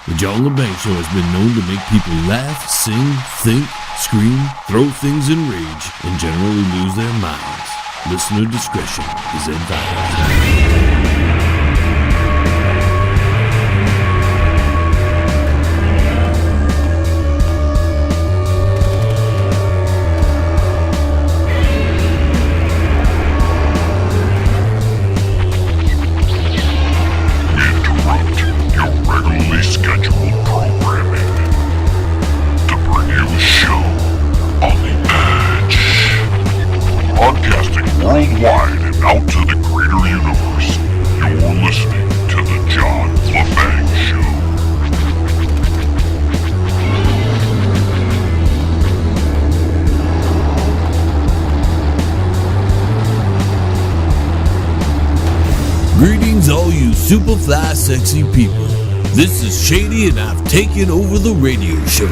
The John Lebang Show has been known to make people laugh, sing, think, scream, throw things in rage, and generally lose their minds. Listener discretion is advised. Worldwide and out to the greater universe, you're listening to the John Lebang Show. Greetings all you super fly sexy people. This is Shady and I've taken over the radio show.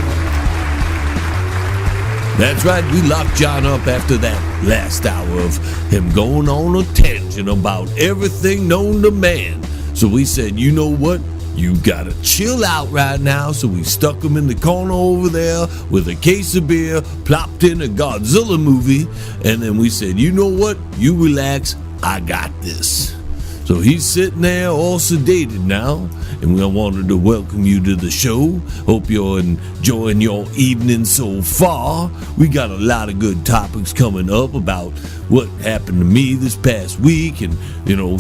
That's right, we locked John up after that last hour of him going on a tangent about everything known to man. So we said, you know what? You gotta chill out right now. So we stuck him in the corner over there with a case of beer, plopped in a Godzilla movie, and then we said, you know what? You relax, I got this. So he's sitting there all sedated now, and we wanted to welcome you to the show. Hope you're enjoying your evening so far. We got a lot of good topics coming up about what happened to me this past week and,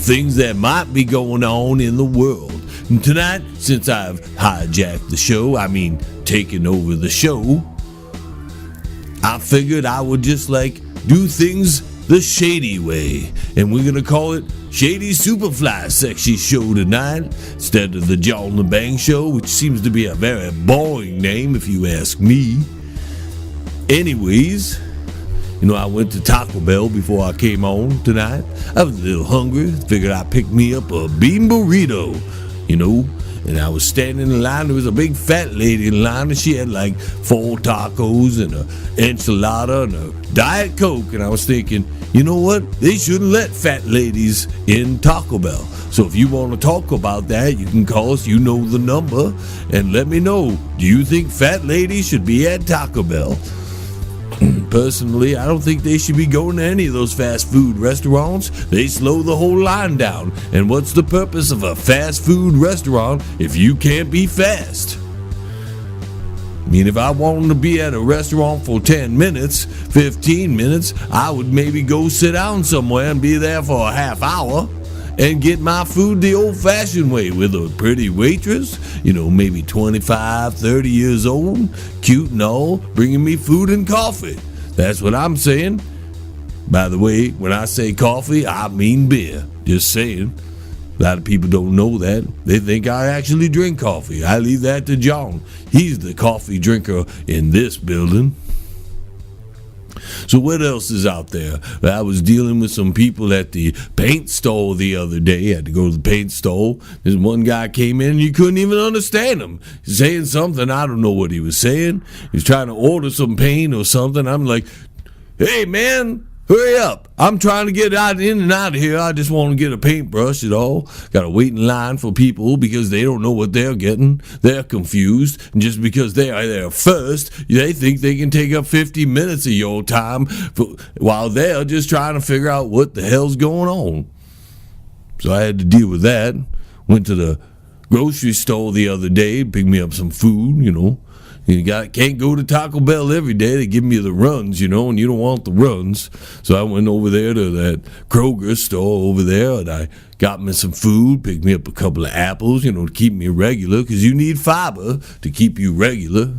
things that might be going on in the world. And tonight, since I've hijacked the show, taken over the show, I figured I would just do things the Shady way, and we're gonna call it Shady Superfly Sexy Show tonight instead of the John Lebang Show, which seems to be a very boring name if you ask me. Anyways, I went to Taco Bell before I came on tonight. I was a little hungry, figured I'd pick me up a bean burrito, and I was standing in line. There was a big fat lady in line, and she had 4 tacos and an enchilada and a Diet Coke. And I was thinking, you know what? They shouldn't let fat ladies in Taco Bell. So if you want to talk about that, you can call us. You know the number. And let me know, do you think fat ladies should be at Taco Bell? Personally, I don't think they should be going to any of those fast food restaurants. They slow the whole line down. And what's the purpose of a fast food restaurant if you can't be fast? If I wanted to be at a restaurant for 10 minutes, 15 minutes, I would maybe go sit down somewhere and be there for a half hour and get my food the old-fashioned way with a pretty waitress, maybe 25, 30 years old, cute and all, bringing me food and coffee. That's what I'm saying. By the way, when I say coffee, I mean beer. Just saying. A lot of people don't know that. They think I actually drink coffee. I leave that to John. He's the coffee drinker in this building. So what else is out there? I was dealing with some people at the paint store the other day. I had to go to the paint store. This one guy came in and you couldn't even understand him. He's saying something. I don't know what he was saying. He was trying to order some paint or something. I'm like, hey, man, hurry up. I'm trying to get in and out of here. I just want to get a paintbrush at all. Got to wait in line for people because they don't know what they're getting. They're confused. And just because they are there first, they think they can take up 50 minutes of your time while they're just trying to figure out what the hell's going on. So I had to deal with that. Went to the grocery store the other day, picked me up some food, You can't go to Taco Bell every day. They give me the runs, and you don't want the runs. So I went over there to that Kroger store over there, and I got me some food, picked me up a couple of apples, to keep me regular, because you need fiber to keep you regular.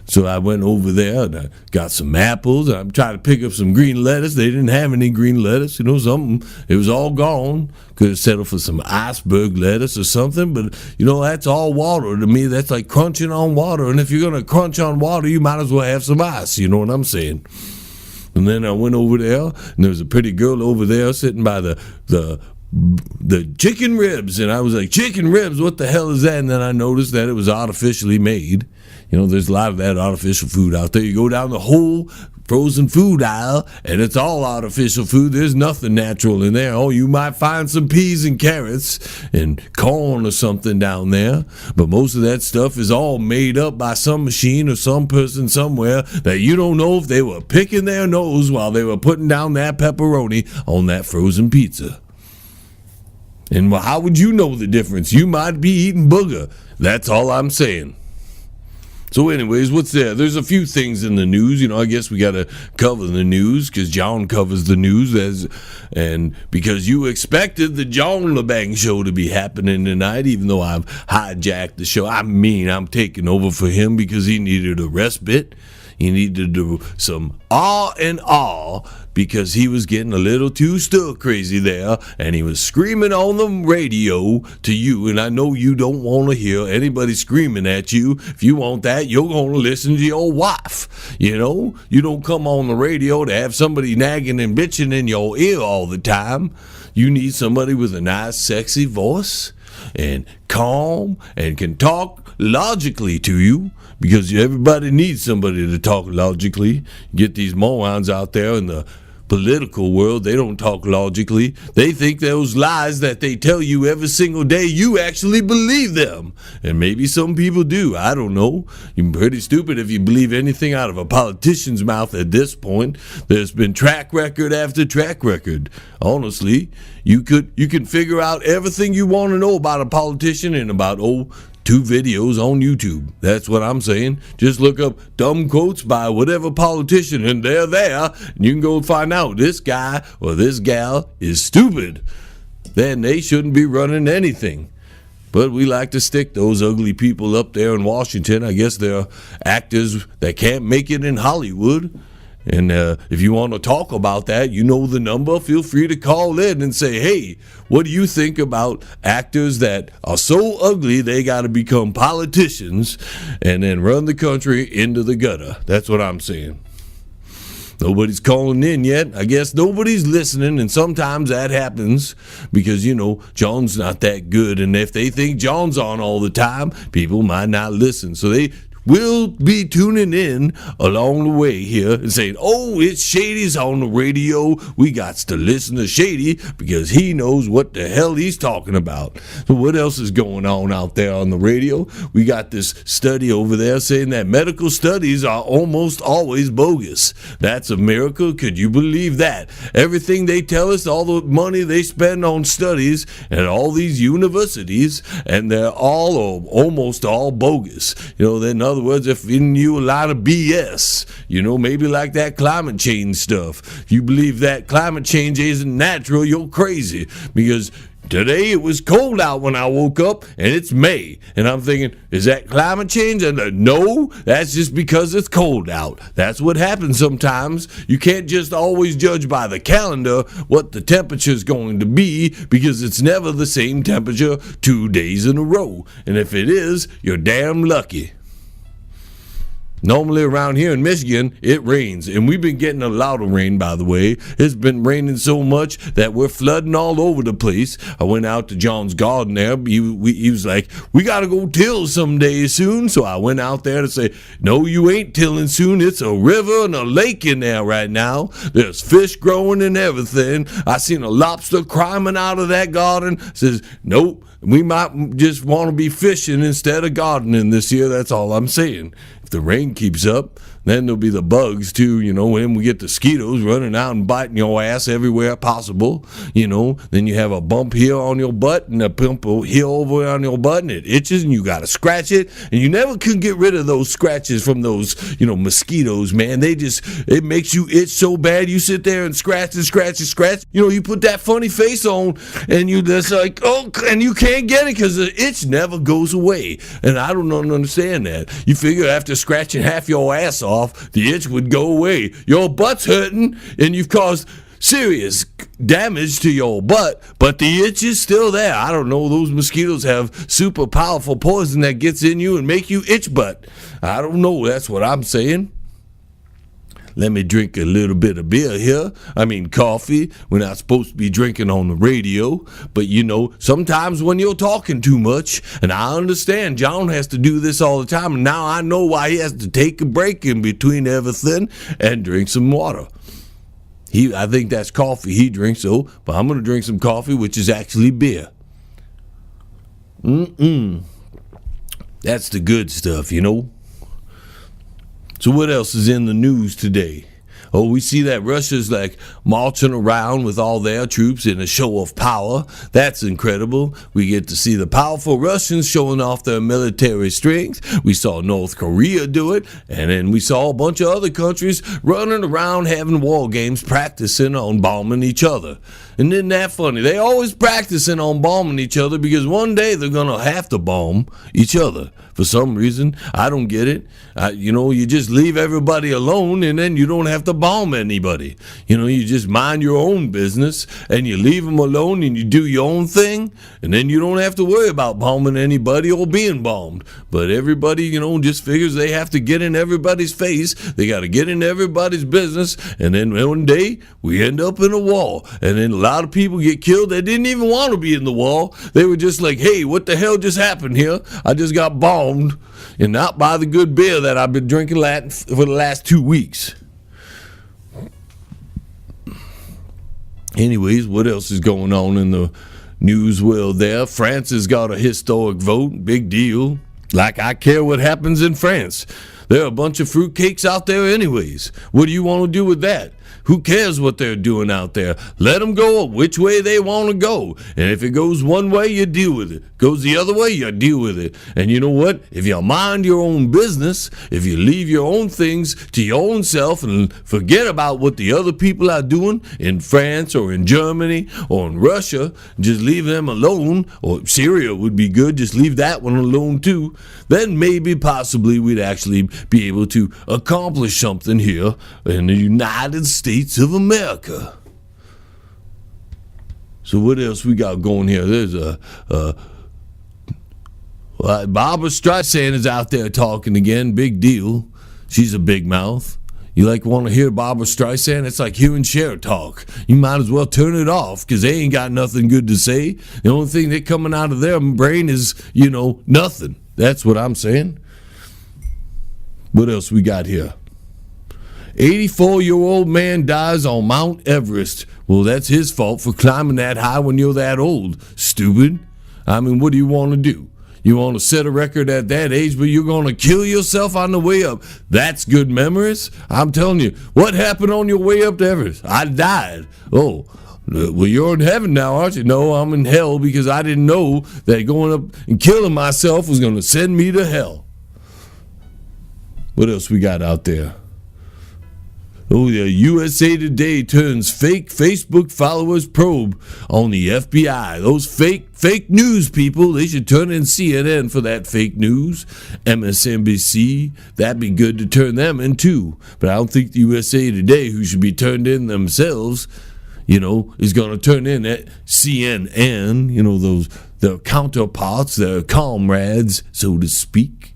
So I went over there, and I got some apples, and I'm trying to pick up some green lettuce. They didn't have any green lettuce, something. It was all gone. Could have settled for some iceberg lettuce or something, but, that's all water to me. That's like crunching on water, and if you're going to crunch on water, you might as well have some ice, you know what I'm saying? And then I went over there, and there was a pretty girl over there sitting by the chicken ribs, and I was like, chicken ribs, what the hell is that? And then I noticed that it was artificially made. There's a lot of that artificial food out there. You go down the whole frozen food aisle, and it's all artificial food. There's nothing natural in there. Oh, you might find some peas and carrots and corn or something down there, but most of that stuff is all made up by some machine or some person somewhere that you don't know if they were picking their nose while they were putting down that pepperoni on that frozen pizza. And how would you know the difference? You might be eating booger. That's all I'm saying. So anyways, what's there? There's a few things in the news. I guess we got to cover the news because John covers the news and because you expected the John Lebang show to be happening tonight, even though I've hijacked the show. I'm taking over for him because he needed a respite. He needed to do some and awe because he was getting a little too stir crazy there, and he was screaming on the radio to you, and I know you don't want to hear anybody screaming at you. If you want that, you're going to listen to your wife. You don't come on the radio to have somebody nagging and bitching in your ear all the time. You need somebody with a nice, sexy voice and calm and can talk logically to you, because everybody needs somebody to talk logically. Get these morons out there in the political world, they don't talk logically. They think those lies that they tell you every single day, you actually believe them. And maybe some people do. I don't know. You're pretty stupid if you believe anything out of a politician's mouth at this point. There's been track record after track record. Honestly, you can figure out everything you want to know about a politician in about 2 videos on YouTube. That's what I'm saying. Just look up dumb quotes by whatever politician, and they're there, and you can go find out this guy or this gal is stupid. Then they shouldn't be running anything. But we like to stick those ugly people up there in Washington. I guess they're actors that can't make it in Hollywood. And if you want to talk about that, you know the number. Feel free to call in and say, hey, what do you think about actors that are so ugly they got to become politicians and then run the country into the gutter? That's what I'm saying. Nobody's calling in yet. I guess nobody's listening, and sometimes that happens because, John's not that good. And if they think John's on all the time, people might not listen. So they will be tuning in along the way here and saying, oh, it's Shady's on the radio. We got to listen to Shady because he knows what the hell he's talking about. So what else is going on out there on the radio? We got this study over there saying that medical studies are almost always bogus. That's a miracle. Could you believe that? Everything they tell us, all the money they spend on studies at all these universities, and they're all or almost all bogus. In other words, if in you a lot of BS, maybe like that climate change stuff. You believe that climate change isn't natural, you're crazy. Because today it was cold out when I woke up, and it's May. And I'm thinking, is that climate change? And no, that's just because it's cold out. That's what happens sometimes. You can't just always judge by the calendar what the temperature is going to be, because it's never the same temperature 2 days in a row. And if it is, you're damn lucky. Normally around here in Michigan, it rains, and we've been getting a lot of rain, by the way. It's been raining so much that we're flooding all over the place. I went out to John's garden there. He was like, we got to go till someday soon. So I went out there to say, no, you ain't tilling soon. It's a river and a lake in there right now. There's fish growing and everything. I seen a lobster climbing out of that garden. Says, nope. We might just want to be fishing instead of gardening this year. That's all I'm saying. If the rain keeps up, then there'll be the bugs too, when we get the mosquitoes running out and biting your ass everywhere possible, then you have a bump here on your butt and a bump here over on your butt, and it itches and you got to scratch it, and you never can get rid of those scratches from those, mosquitoes, man. It makes you itch so bad. You sit there and scratch and scratch and scratch. You put that funny face on and you just like, oh, and you can't get it because the itch never goes away. And I don't understand that. You figure after scratching half your ass off, the itch would go away. Your butt's hurting, and you've caused serious damage to your butt, but the itch is still there. I don't know. Those mosquitoes have super powerful poison that gets in you and make you itch butt. I don't know. That's what I'm saying. let me drink a little bit of beer here. Coffee. We're not supposed to be drinking on the radio. But, sometimes when you're talking too much, and I understand John has to do this all the time, and now I know why he has to take a break in between everything and drink some water. I think that's coffee he drinks, but I'm going to drink some coffee, which is actually beer. That's the good stuff, So what else is in the news today? We see that Russia's marching around with all their troops in a show of power. That's incredible. We get to see the powerful Russians showing off their military strength. We saw North Korea do it, and then we saw a bunch of other countries running around having war games, practicing on bombing each other. And isn't that funny? They always practicing on bombing each other because one day they're going to have to bomb each other. For some reason, I don't get it. You just leave everybody alone and then you don't have to bomb anybody. You just mind your own business and you leave them alone and you do your own thing. And then you don't have to worry about bombing anybody or being bombed. But everybody, just figures they have to get in everybody's face. They got to get in everybody's business. And then one day we end up in a war. And then a lot of people get killed that didn't even want to be in the war. They were just like, hey, what the hell just happened here? I just got bombed. And not by the good beer that I've been drinking for the last 2 weeks. Anyways, what else is going on in the news world there? France has got a historic vote. Big deal. Like I care what happens in France. There are a bunch of fruitcakes out there anyways. What do you want to do with that? Who cares what they're doing out there? Let them go which way they want to go. And if it goes one way, you deal with it. Goes the other way, you deal with it. And you know what? If you mind your own business, if you leave your own things to your own self and forget about what the other people are doing in France or in Germany or in Russia, just leave them alone, or Syria would be good, just leave that one alone too, then maybe possibly we'd actually be able to accomplish something here in the United States of America. So what else we got going here? There's Barbara Streisand is out there talking again. Big deal. She's a big mouth. You want to hear Barbara Streisand? It's like hearing Cher talk. You might as well turn it off because they ain't got nothing good to say. The only thing that's coming out of their brain is, nothing. That's what I'm saying. What else we got here? 84-year-old man dies on Mount Everest. Well, that's his fault for climbing that high when you're that old. Stupid. What do you want to do? You want to set a record at that age, but you're going to kill yourself on the way up. That's good memories. I'm telling you. What happened on your way up to Everest? I died. Oh, well, you're in heaven now, aren't you? No, I'm in hell because I didn't know that going up and killing myself was going to send me to hell. What else we got out there? Oh, the USA Today turns fake Facebook followers probe on the FBI. Those fake news people, they should turn in CNN for that fake news. MSNBC, that'd be good to turn them in too. But I don't think the USA Today, who should be turned in themselves, is going to turn in at CNN, their counterparts, their comrades, so to speak.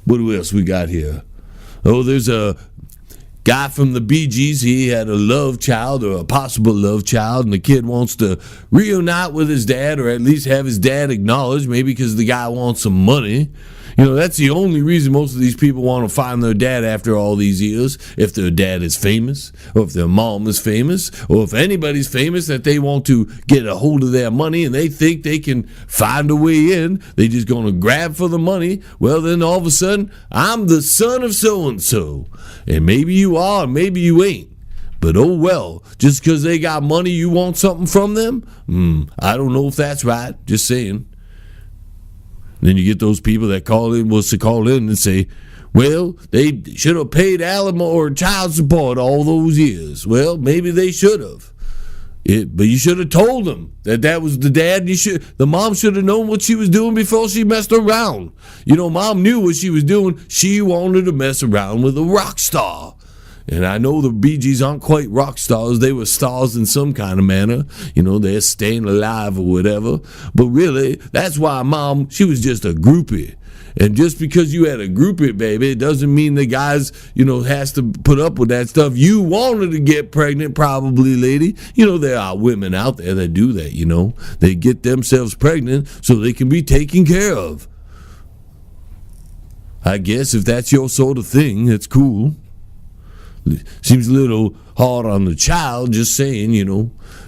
What else we got here? Oh, there's a guy from the Bee Gees. He had a love child or a possible love child, and the kid wants to reunite with his dad or at least have his dad acknowledged, maybe because the guy wants some money. That's the only reason most of these people want to find their dad after all these years. If their dad is famous, or if their mom is famous, or if anybody's famous that they want to get a hold of their money and they think they can find a way in, they just going to grab for the money. Well, then all of a sudden, I'm the son of so-and-so. And maybe you are, and maybe you ain't. But oh well, just because they got money, you want something from them? I don't know if that's right. Just saying. Then you get those people that call in and say, well, they should have paid alimony or child support all those years. Well, maybe they should have. But you should have told them that was the dad. The mom should have known what she was doing before she messed around. Mom knew what she was doing. She wanted to mess around with a rock star. And I know the Bee Gees aren't quite rock stars. They were stars in some kind of manner. They're staying alive or whatever. But really, that's why Mom, she was just a groupie. And just because you had a groupie, baby, it doesn't mean the guys, has to put up with that stuff. You wanted to get pregnant, probably, lady. There are women out there that do that, They get themselves pregnant so they can be taken care of. I guess if that's your sort of thing, that's cool. Seems a little hard on the child, just saying,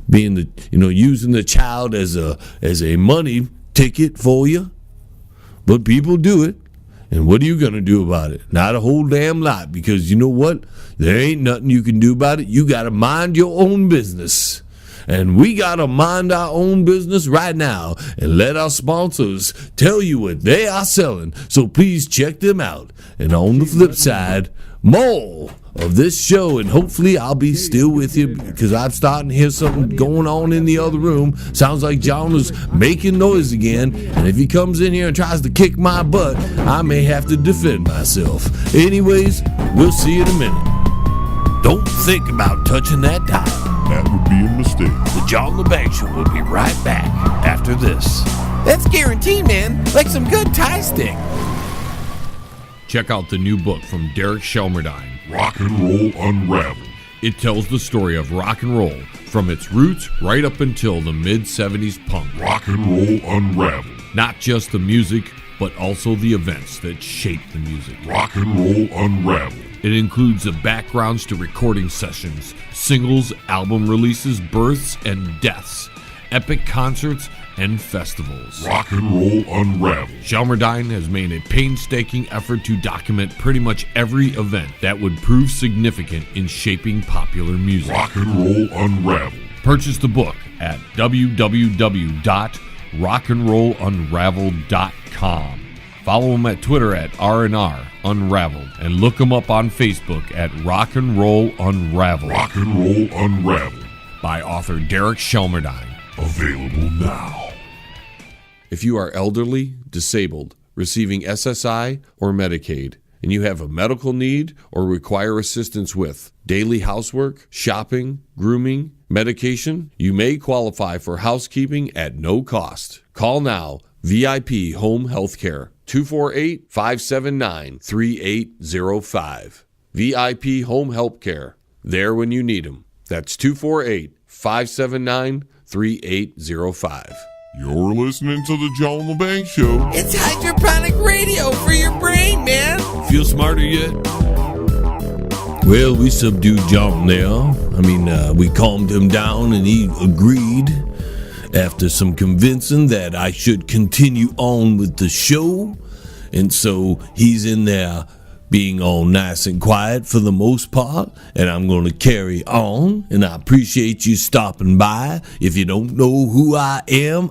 being using the child as a money ticket for you. But people do it, and what are you going to do about it? Not a whole damn lot, because you know what? There ain't nothing you can do about it. You got to mind your own business. And we got to mind our own business right now and let our sponsors tell you what they are selling. So please check them out. And on the flip side, more of this show, and hopefully I'll be still with you, because I'm starting to hear something going on in the other room. Sounds like John is making noise again, and if he comes in here and tries to kick my butt, I may have to defend myself. Anyways, we'll see you in a minute. Don't think about touching that dial. That would be a mistake. The John Lebang Show will be right back after this. That's guaranteed, man. Like some good Thai stick. Check out the new book from Derek Shelmerdine, Rock and Roll Unraveled. It tells the story of rock and roll from its roots right up until the mid-70s punk. Rock and Roll Unraveled. Not just the music, but also the events that shaped the music. Rock and Roll Unraveled. It includes the backgrounds to recording sessions, singles, album releases, births and deaths, epic concerts, and festivals. Rock and Roll Unraveled. Shelmerdine has made a painstaking effort to document pretty much every event that would prove significant in shaping popular music. Rock and Roll Unraveled. Purchase the book at www.rockandrollunraveled.com. Follow him at Twitter at R&R Unraveled, and look him up on Facebook at Rock and Roll Unraveled. Rock and Roll Unraveled. By author Derek Shelmerdine. Available now. If you are elderly, disabled, receiving SSI or Medicaid, and you have a medical need or require assistance with daily housework, shopping, grooming, medication, you may qualify for housekeeping at no cost. Call now. VIP Home Healthcare, 248-579-3805. VIP Home Healthcare, there when you need them. That's 248-579-3805. You're listening to the John Lebang Show. It's hydroponic radio for your brain, man. Feel smarter yet? Well, we subdued John there. We calmed him down, and he agreed after some convincing that I should continue on with the show. And so he's in there being all nice and quiet for the most part, and I'm going to carry on, and I appreciate you stopping by. If you don't know who I am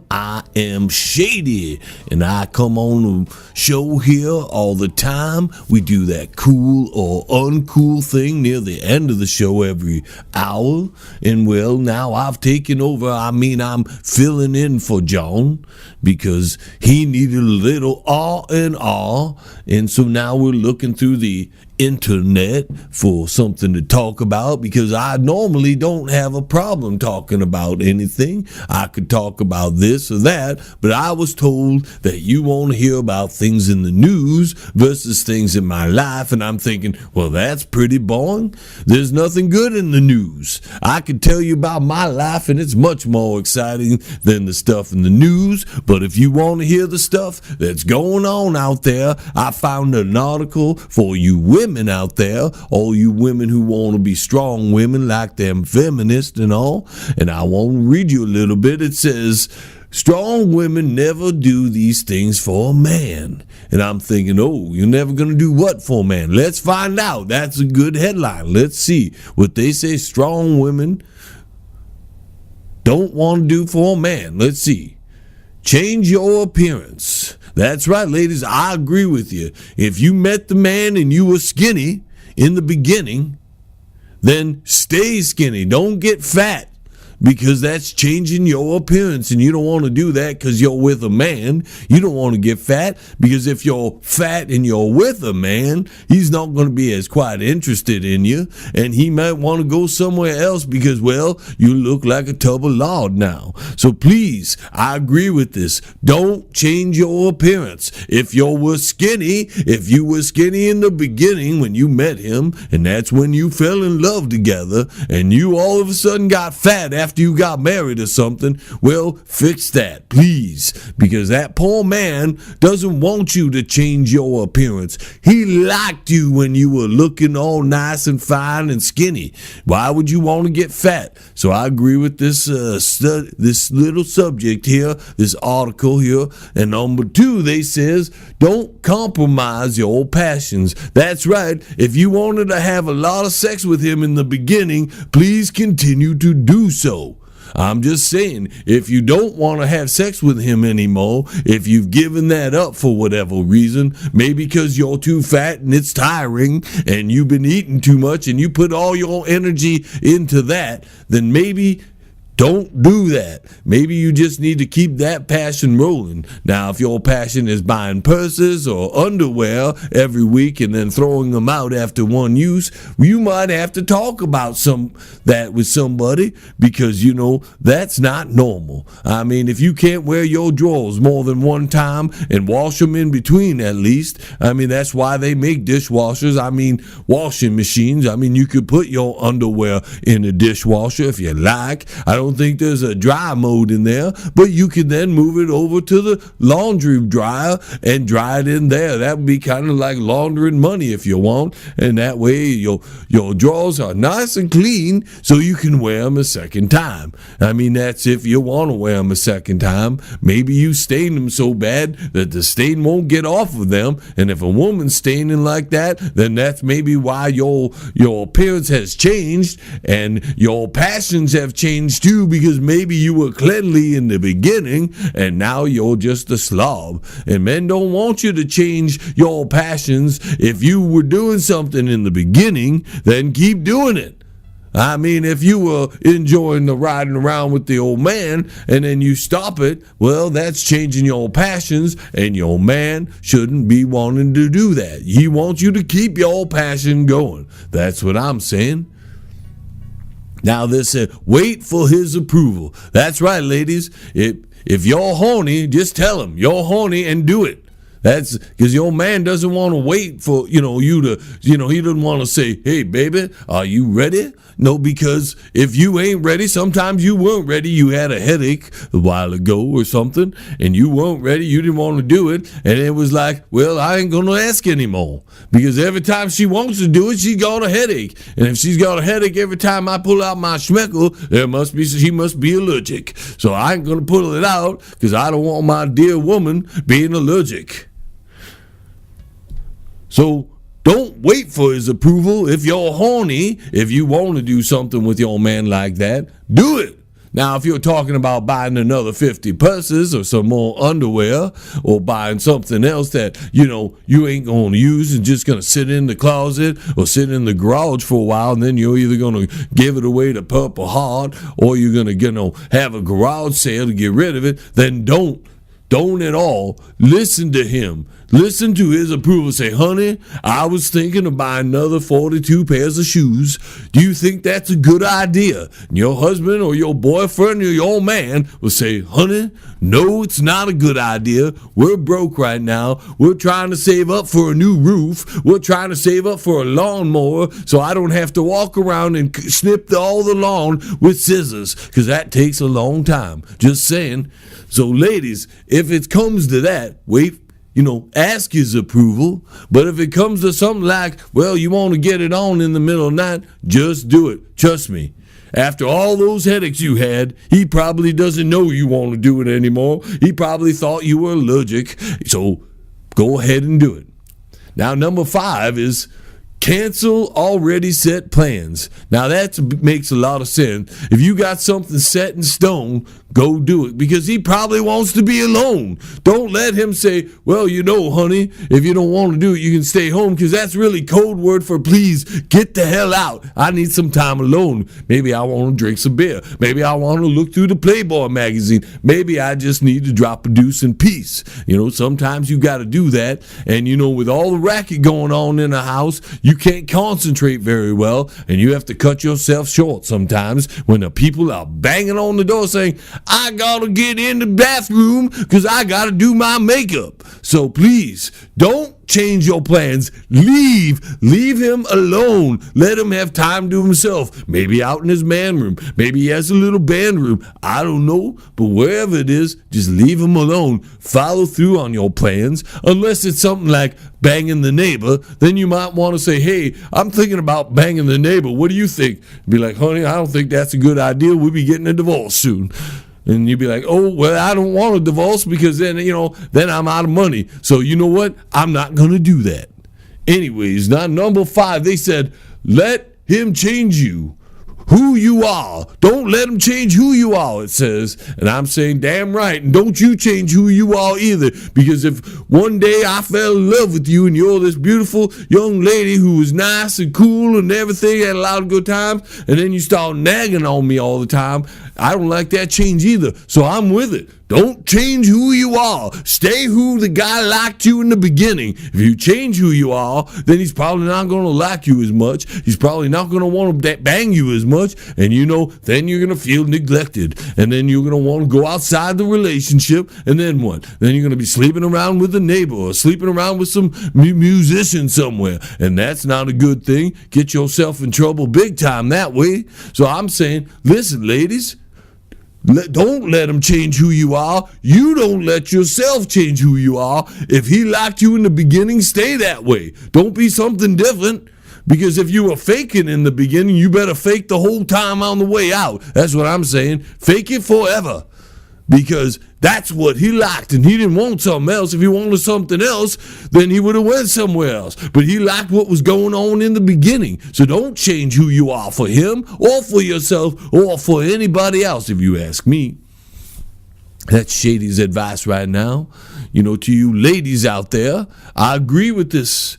Shady, and I come on the show here all the time. We do that cool or uncool thing near the end of the show every hour, and well, now I've taken over. I'm filling in for John because he needed a little R&R, and so now we're looking through the internet for something to talk about, because I normally don't have a problem talking about anything. I could talk about this or that, but I was told that you want to hear about things in the news versus things in my life, and I'm thinking, well, that's pretty boring. There's nothing good in the news. I could tell you about my life, and it's much more exciting than the stuff in the news, but if you want to hear the stuff that's going on out there, I found an article for you women out there, all you women who want to be strong women like them feminists and all, and I want to read you a little bit. It says, strong women never do these things for a man. And I'm thinking, oh, you're never going to do what for a man? Let's find out. That's a good headline. Let's see what they say strong women don't want to do for a man. Let's see. Change your appearance. That's right, ladies. I agree with you. If you met the man and you were skinny in the beginning, then stay skinny. Don't get fat, because that's changing your appearance, and you don't want to do that because you're with a man. You don't want to get fat, because if you're fat and you're with a man, he's not going to be as quite interested in you, and he might want to go somewhere else because, well, you look like a tub of lard now. So please, I agree with this. Don't change your appearance. If you were skinny in the beginning when you met him, and that's when you fell in love together, and you all of a sudden got fat after you got married or something, well, fix that, please, because that poor man doesn't want you to change your appearance. He liked you when you were looking all nice and fine and skinny. Why would you want to get fat? So I agree with this this little subject here, this article here. And number 2, they says, don't compromise your passions. That's right. If you wanted to have a lot of sex with him in the beginning, please continue to do so. I'm just saying, if you don't want to have sex with him anymore, if you've given that up for whatever reason, maybe because you're too fat and it's tiring and you've been eating too much and you put all your energy into that, then maybe don't do that. Maybe you just need to keep that passion rolling. Now, if your passion is buying purses or underwear every week and then throwing them out after one use, you might have to talk about that with somebody, because, you know, that's not normal. I mean, if you can't wear your drawers more than one time and wash them in between at least, I mean, that's why they make dishwashers. I mean, washing machines. I mean, you could put your underwear in a dishwasher if you like. I don't think there's a dry mode in there, but you can then move it over to the laundry dryer and dry it in there. That would be kind of like laundering money if you want, and that way your drawers are nice and clean so you can wear them a second time. I mean, that's if you want to wear them a second time. Maybe you stain them so bad that the stain won't get off of them, and if a woman's staining like that, then that's maybe why your appearance has changed and your passions have changed too, because maybe you were cleanly in the beginning and now you're just a slob. And men don't want you to change your passions. If you were doing something in the beginning, then keep doing it. I mean, if you were enjoying the riding around with the old man and then you stop it, well, that's changing your passions, and your man shouldn't be wanting to do that. He wants you to keep your passion going. That's what I'm saying. Now, they said, wait for his approval. That's right, ladies. If you're horny, just tell him you're horny and do it. That's because your man doesn't want to wait for, you to, he doesn't want to say, hey, baby, are you ready? No, because if you ain't ready, sometimes you weren't ready. You had a headache a while ago or something, and you weren't ready. You didn't want to do it. And it was like, well, I ain't going to ask anymore, because every time she wants to do it, she got a headache. And if she's got a headache every time I pull out my schmeckle, she must be allergic. So I ain't going to pull it out because I don't want my dear woman being allergic. So don't wait for his approval. If you're horny, if you want to do something with your man like that, do it. Now, if you're talking about buying another 50 purses or some more underwear, or buying something else that, you ain't going to use and just going to sit in the closet or sit in the garage for a while, and then you're either going to give it away to Purple Heart, or you're going to, have a garage sale to get rid of it, then don't at all listen to him. Listen to his approval. Say, honey, I was thinking of buying another 42 pairs of shoes. Do you think that's a good idea? And your husband or your boyfriend or your man will say, honey, no, it's not a good idea. We're broke right now. We're trying to save up for a new roof. We're trying to save up for a lawnmower so I don't have to walk around and snip all the lawn with scissors, because that takes a long time. Just saying. So, ladies, if it comes to that, wait. Ask his approval. But if it comes to something like, well, you want to get it on in the middle of the night, just do it. Trust me. After all those headaches you had, he probably doesn't know you want to do it anymore. He probably thought you were allergic. So go ahead and do it. Now, number 5 is Cancel already set plans. Now that makes a lot of sense. If you got something set in stone, go do it, because he probably wants to be alone. Don't let him say, well, honey, if you don't want to do it, you can stay home, because that's really code word for please get the hell out. I need some time alone. Maybe I want to drink some beer. Maybe I want to look through the Playboy magazine. Maybe I just need to drop a deuce in peace. Sometimes you got to do that. And with all the racket going on in the house, you can't concentrate very well, and you have to cut yourself short sometimes when the people are banging on the door saying, I gotta get in the bathroom because I gotta do my makeup. So please, don't change your plans. Leave him alone. Let him have time to himself. Maybe out in his man room. Maybe he has a little band room. I don't know, but wherever it is, just leave him alone. Follow through on your plans. Unless it's something like banging the neighbor, then you might want to say, hey, I'm thinking about banging the neighbor. What do you think? Be like, honey, I don't think that's a good idea. We'll be getting a divorce soon. And you'd be like, oh, well, I don't want a divorce because then, then I'm out of money. So you know what? I'm not going to do that. Anyways, now number 5, they said, let him change you. Who you are. Don't let him change who you are, it says. And I'm saying, damn right. And don't you change who you are either. Because if one day I fell in love with you and you're this beautiful young lady who was nice and cool and everything, had a lot of good times, and then you start nagging on me all the time, I don't like that change either. So I'm with it. Don't change who you are. Stay who the guy liked you in the beginning. If you change who you are, then he's probably not going to like you as much. He's probably not going to want to bang you as much. And then you're going to feel neglected. And then you're going to want to go outside the relationship. And then what? Then you're going to be sleeping around with a neighbor or sleeping around with some musician somewhere. And that's not a good thing. Get yourself in trouble big time that way. So I'm saying, listen, ladies, don't let him change who you are. You don't let yourself change who you are. If he liked you in the beginning, stay that way. Don't be something different. Because if you were faking in the beginning, you better fake the whole time on the way out. That's what I'm saying. Fake it forever. Because that's what he liked, and he didn't want something else. If he wanted something else, then he would have went somewhere else. But he liked what was going on in the beginning. So don't change who you are for him or for yourself or for anybody else, if you ask me. That's Shady's advice right now. To you ladies out there, I agree with this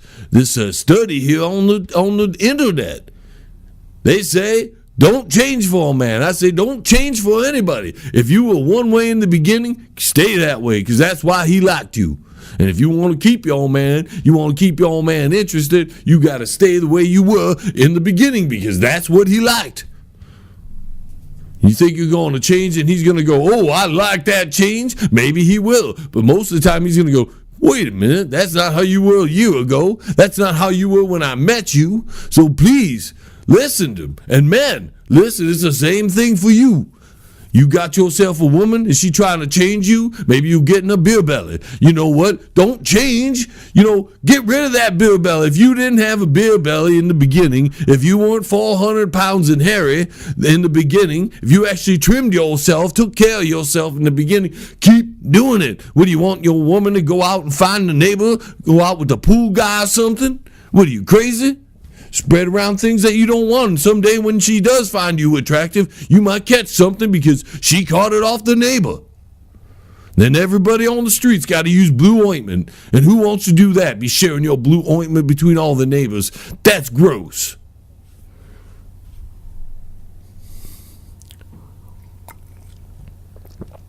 study here on the internet. They say, don't change for a man. I say don't change for anybody. If you were one way in the beginning, stay that way, because that's why he liked you. And if you want to keep your old man, interested, you got to stay the way you were in the beginning, because that's what he liked. You think you're going to change and he's going to go, oh, I like that change? Maybe he will. But most of the time he's going to go, wait a minute, that's not how you were a year ago. That's not how you were when I met you. So please, listen to him. And men, listen, it's the same thing for you. You got yourself a woman, is she trying to change you? Maybe you getting a beer belly. You know what? Don't change. Get rid of that beer belly. If you didn't have a beer belly in the beginning, if you weren't 400 pounds and hairy in the beginning, if you actually trimmed yourself, took care of yourself in the beginning, keep doing it. What do you want your woman to go out and find a neighbor, go out with the pool guy or something? What are you, crazy? Spread around things that you don't want. And someday when she does find you attractive, you might catch something because she caught it off the neighbor. Then everybody on the street's got to use blue ointment. And who wants to do that? Be sharing your blue ointment between all the neighbors. That's gross.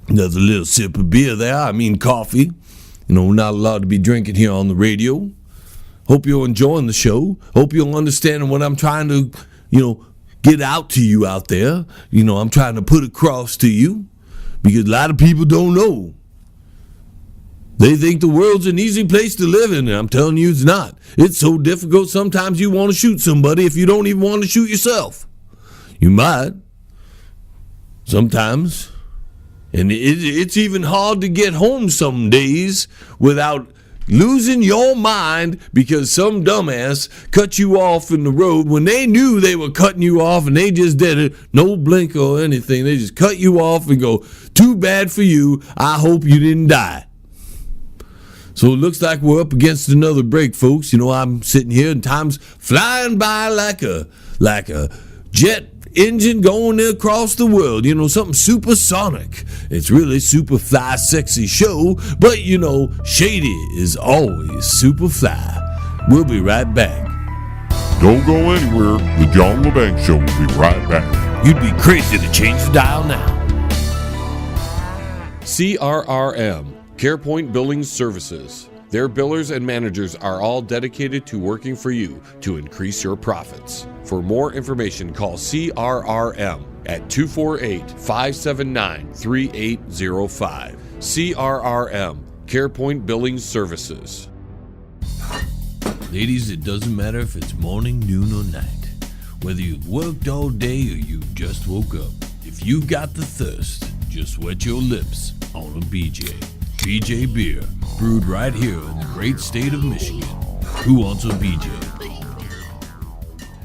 Another little sip of beer there. Coffee. We're not allowed to be drinking here on the radio. Hope you're enjoying the show. Hope you're understanding what I'm trying to, get out to you out there. I'm trying to put across to you, because a lot of people don't know. They think the world's an easy place to live in, and I'm telling you it's not. It's so difficult, sometimes you want to shoot somebody if you don't even want to shoot yourself. You might. Sometimes. And it's even hard to get home some days without losing your mind because some dumbass cut you off in the road when they knew they were cutting you off, and they just did it, no blink or anything. They just cut you off and go, too bad for you, I hope you didn't die. So it looks like we're up against another break, folks. You know, I'm sitting here and time's flying by like a jet engine going across the world. You know, something supersonic. It's really super fly, sexy show, but you know, Shady is always super fly. We'll be right back. Don't go anywhere. The John Lebang Show will be right back. You'd be crazy to change the dial now. CRRM, CarePoint Billing Services. Their billers and managers are all dedicated to working for you to increase your profits. For more information, call CRRM at 248-579-3805. CRRM, CarePoint Billing Services. Ladies, it doesn't matter if it's morning, noon, or night. Whether you've worked all day or you just woke up. If you've got the thirst, just wet your lips on a BJ. BJ Beer, brewed right here in the great state of Michigan. Who wants a BJ?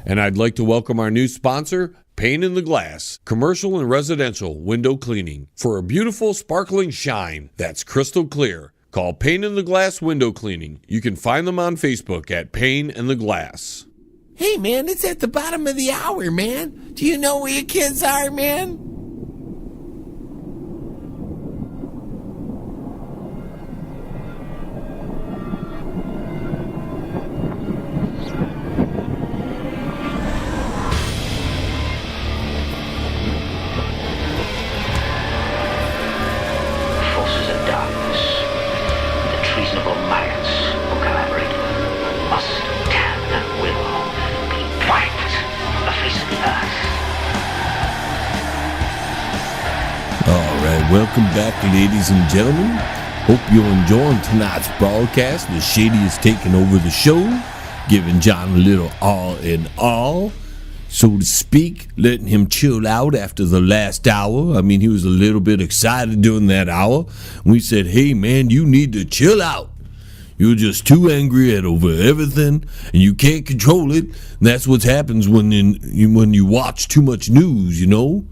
And I'd like to welcome our new sponsor, Pane in the Glass, commercial and residential window cleaning. For a beautiful, sparkling shine that's crystal clear, call Pane in the Glass Window Cleaning. You can find them on Facebook at Pane in the Glass. Hey, man, it's at the bottom of the hour, man. Do you know where your kids are, man? Forces of darkness, the treasonable minds who collaborate must, can, and will be wiped from the face of the earth. All right, welcome back, ladies and gentlemen. Hope you're enjoying tonight's broadcast. The Shady is taking over the show, giving John a little all in all, so to speak, letting him chill out after the last hour. I mean, he was a little bit excited during that hour. We said, hey, man, you need to chill out. You're just too angry at over everything, and you can't control it. And that's what happens when you watch too much news, you know?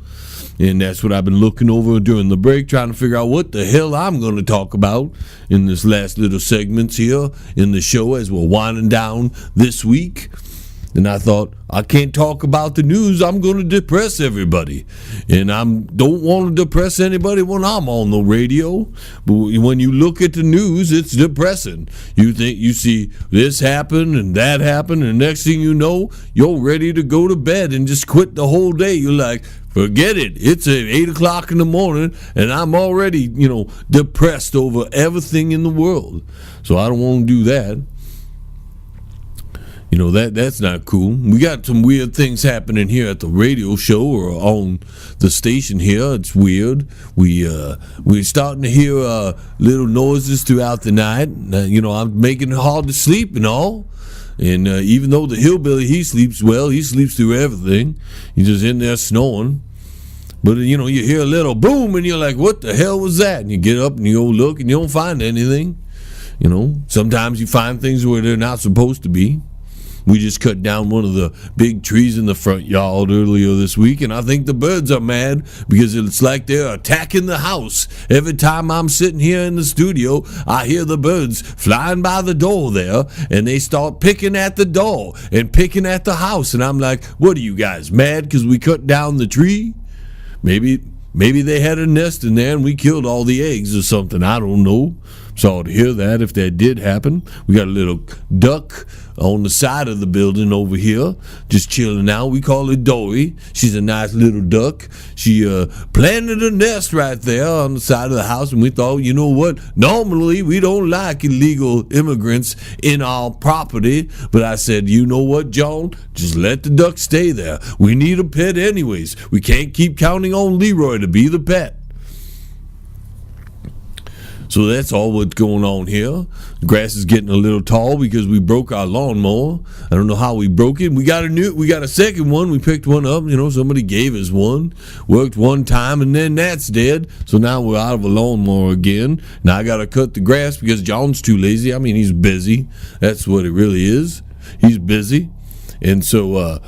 And that's what I've been looking over during the break, trying to figure out what the hell I'm going to talk about in this last little segments here in the show as we're winding down this week. And I thought, I can't talk about the news. I'm going to depress everybody. And I don't want to depress anybody when I'm on the radio. But when you look at the news, it's depressing. You think you see this happen and that happen, and next thing you know, you're ready to go to bed and just quit the whole day. You're like, forget it. It's at 8 o'clock in the morning, and I'm already, depressed over everything in the world. So I don't want to do that. That's not cool. We got some weird things happening here at the radio show or on the station here. It's weird. We're starting to hear little noises throughout the night. I'm making it hard to sleep and all. And even though the hillbilly, he sleeps well, he sleeps through everything. He's just in there snoring. But, you hear a little boom and you're like, what the hell was that? And you get up and you go look and you don't find anything. Sometimes you find things where they're not supposed to be. We just cut down one of the big trees in the front yard earlier this week, and I think the birds are mad because it's like they're attacking the house. Every time I'm sitting here in the studio, I hear the birds flying by the door there, and they start picking at the door and picking at the house. And I'm like, what are you guys, mad because we cut down the tree? Maybe they had a nest in there and we killed all the eggs or something. I don't know. Sorry to hear that if that did happen. We got a little duck on the side of the building over here, just chilling out. We call her Dory. She's a nice little duck. She planted a nest right there on the side of the house, and we thought, you know what? Normally, we don't like illegal immigrants in our property, but I said, you know what, John? Just let the duck stay there. We need a pet anyways. We can't keep counting on Leroy to be the pet. So that's all what's going on here. The grass is getting a little tall because we broke our lawnmower. I don't know how we broke it. We got a second one. We picked one up. Somebody gave us one. Worked one time and then that's dead. So now we're out of a lawnmower again. Now I got to cut the grass because John's too lazy. I mean, he's busy. That's what it really is. He's busy. And so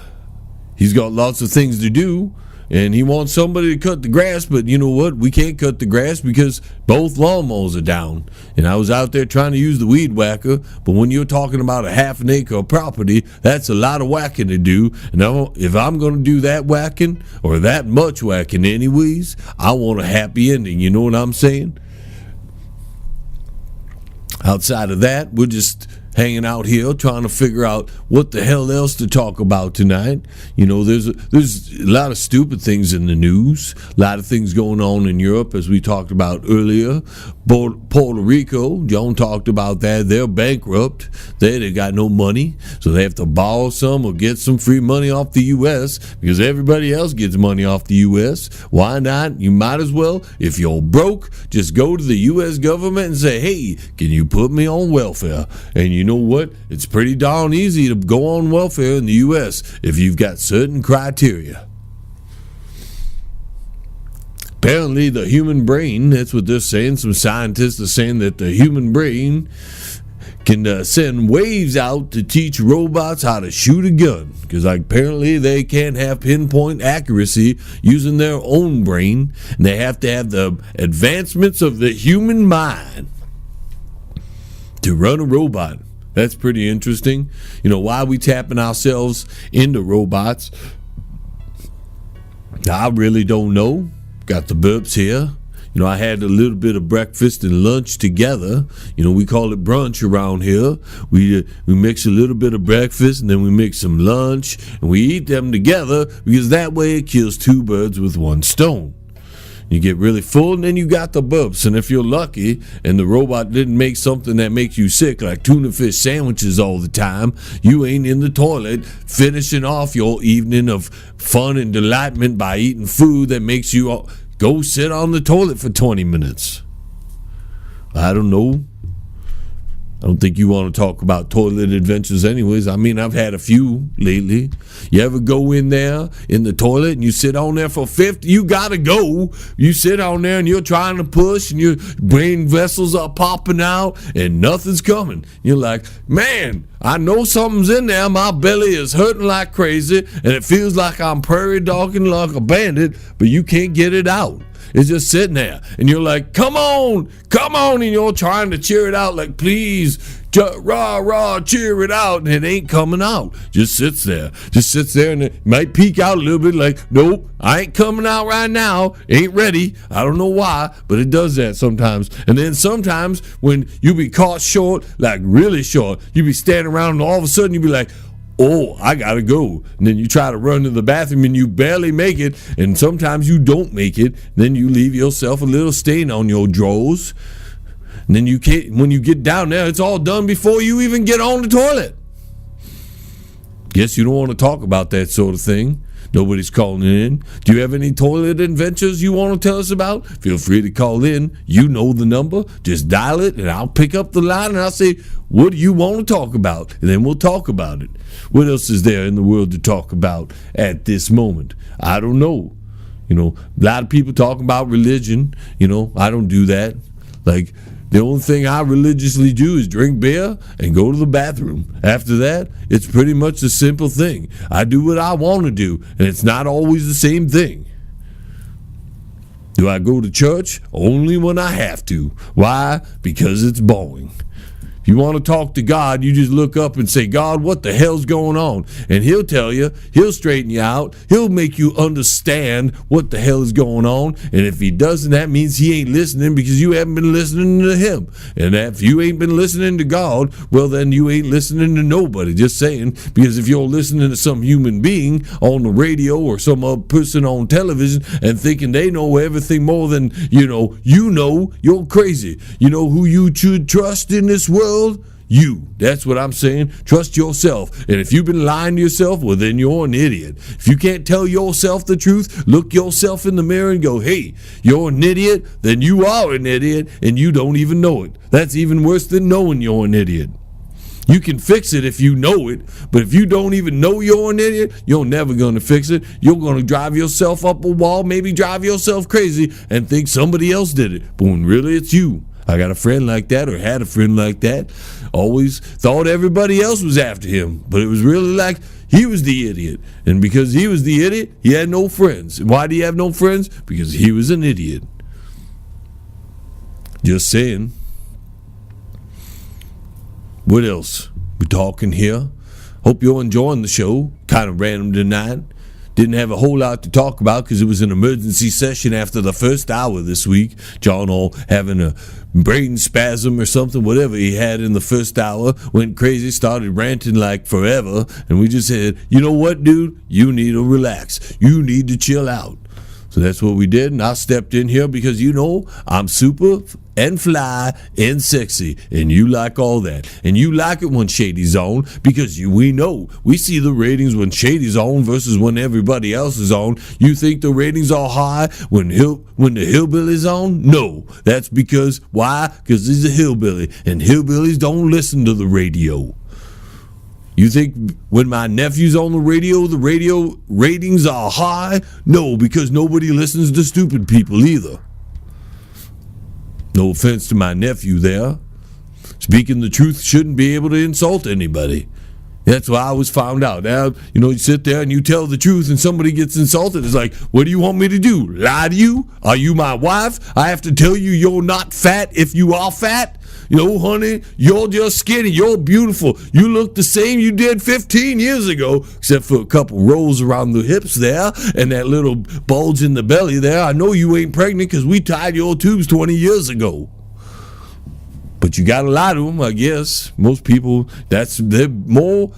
he's got lots of things to do. and he wants somebody to cut the grass, but you know what? We can't cut the grass because both lawnmowers are down. And I was out there trying to use the weed whacker, but when you're talking about a half an acre of property, that's a lot of whacking to do. And if I'm going to do that whacking, or that much whacking anyways, I want a happy ending. You know what I'm saying? Outside of that, we're just hanging out here trying to figure out what the hell else to talk about tonight. You know, there's a lot of stupid things in the news, a lot of things going on in Europe, as we talked about earlier. Puerto Rico, John talked about that. They're bankrupt. They got no money, so they have to borrow some or get some free money off the U.S. because everybody else gets money off the U.S. Why not? You might as well, if you're broke, just go to the U.S. government and say, hey, can you put me on welfare? And you know what? It's pretty darn easy to go on welfare in the U.S. if you've got certain criteria. Apparently, the human brain, that's what they're saying. Some scientists are saying that the human brain can send waves out to teach robots how to shoot a gun. Because apparently they can't have pinpoint accuracy using their own brain. And they have to have the advancements of the human mind to run a robot. That's pretty interesting. You know, why are we tapping ourselves into robots? I really don't know. Got the burps here. You know, I had a little bit of breakfast and lunch together. You know, we call it brunch around here. We mix a little bit of breakfast and then we mix some lunch and we eat them together because that way it kills two birds with one stone. You get really full and then you got the burps. And if you're lucky and the robot didn't make something that makes you sick, like tuna fish sandwiches all the time, you ain't in the toilet finishing off your evening of fun and delightment by eating food that makes you go sit on the toilet for 20 minutes. I don't know. I don't think you want to talk about toilet adventures anyways. I mean, I've had a few lately. You ever go in there in the toilet and you sit on there for 50? You gotta go. You sit on there and you're trying to push and your brain vessels are popping out and nothing's coming. You're like, man, I know something's in there. My belly is hurting like crazy and it feels like I'm prairie dogging like a bandit, but you can't get it out. It's just sitting there, and you're like, come on, and you're trying to cheer it out, like, please, rah, cheer it out, and it ain't coming out. Just sits there, and it might peek out a little bit, like, nope, I ain't coming out right now, ain't ready. I don't know why, but it does that sometimes. And then sometimes when you be caught short, like really short, you be standing around, and all of a sudden you be like, oh, I gotta go. And then you try to run to the bathroom and you barely make it, and sometimes you don't make it. Then you leave yourself a little stain on your drawers. And then you can't, when you get down there, it's all done before you even get on the toilet. Guess you don't want to talk about that sort of thing. Nobody's calling in. Do you have any toilet adventures you want to tell us about? Feel free to call in. You know the number. Just dial it and I'll pick up the line and I'll say, what do you want to talk about? And then we'll talk about it. What else is there in the world to talk about at this moment? I don't know. You know, a lot of people talking about religion. You know, I don't do that. Like, the only thing I religiously do is drink beer and go to the bathroom. After that, it's pretty much a simple thing. I do what I want to do, and it's not always the same thing. Do I go to church? Only when I have to. Why? Because it's boring. If you want to talk to God, you just look up and say, God, what the hell's going on? And he'll tell you, he'll straighten you out, he'll make you understand what the hell is going on. And if he doesn't, that means he ain't listening because you haven't been listening to him. And if you ain't been listening to God, well, then you ain't listening to nobody. Just saying, because if you're listening to some human being on the radio or some other person on television and thinking they know everything more than you're crazy. You know who you should trust in this world? You. That's what I'm saying. Trust yourself. And if you've been lying to yourself, well, then you're an idiot. If you can't tell yourself the truth, look yourself in the mirror and go, hey, you're an idiot, then you are an idiot, and you don't even know it. That's even worse than knowing you're an idiot. You can fix it if you know it, but if you don't even know you're an idiot, you're never going to fix it. You're going to drive yourself up a wall, maybe drive yourself crazy, and think somebody else did it. But when really it's you. I got a friend like that, or had a friend like that. Always thought everybody else was after him, but it was really like he was the idiot. And because he was the idiot, he had no friends. Why do he have no friends? Because he was an idiot. Just saying. What else? We talking here? Hope you're enjoying the show. Kind of random tonight. Didn't have a whole lot to talk about because it was an emergency session after the first hour this week. John all having a brain spasm or something, whatever he had in the first hour, went crazy, started ranting like forever, and we just said, you know what, dude? You need to relax. You need to chill out. So that's what we did, and I stepped in here because, you know, I'm super and fly and sexy, and you like all that. And you like it when Shady's on because we know. We see the ratings when Shady's on versus when everybody else is on. You think the ratings are high when the hillbilly's on? No. That's because, why? Because he's a hillbilly, and hillbillies don't listen to the radio. You think when my nephew's on the radio ratings are high? No, because nobody listens to stupid people either. No offense to my nephew there. Speaking the truth shouldn't be able to insult anybody. That's why I was found out. Now, you know, you sit there and you tell the truth and somebody gets insulted. It's like, what do you want me to do? Lie to you? Are you my wife? I have to tell you you're not fat if you are fat? You know, honey, you're just skinny. You're beautiful. You look the same you did 15 years ago, except for a couple rolls around the hips there and that little bulge in the belly there. I know you ain't pregnant because we tied your tubes 20 years ago. But you gotta lie to them, I guess. Most people, they're more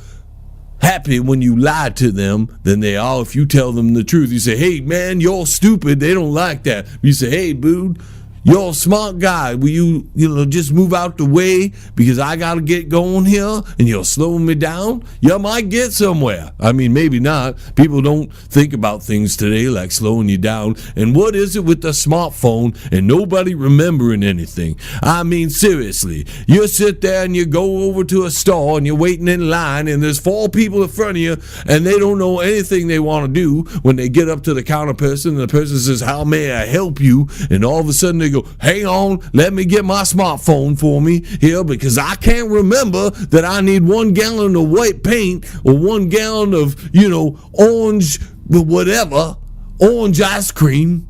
happy when you lie to them than they are if you tell them the truth. You say, hey, man, you're stupid. They don't like that. You say, hey, dude, you're a smart guy. Will you just move out the way because I got to get going here and you're slowing me down? You might get somewhere. I mean, maybe not. People don't think about things today like slowing you down. And what is it with the smartphone and nobody remembering anything? I mean, seriously, you sit there and you go over to a store and you're waiting in line and there's 4 people in front of you and they don't know anything they want to do. When they get up to the counter person and the person says, how may I help you? And all of a sudden they go, hang on, let me get my smartphone for me here because I can't remember that I need 1 gallon of white paint or 1 gallon of, orange, whatever, orange ice cream,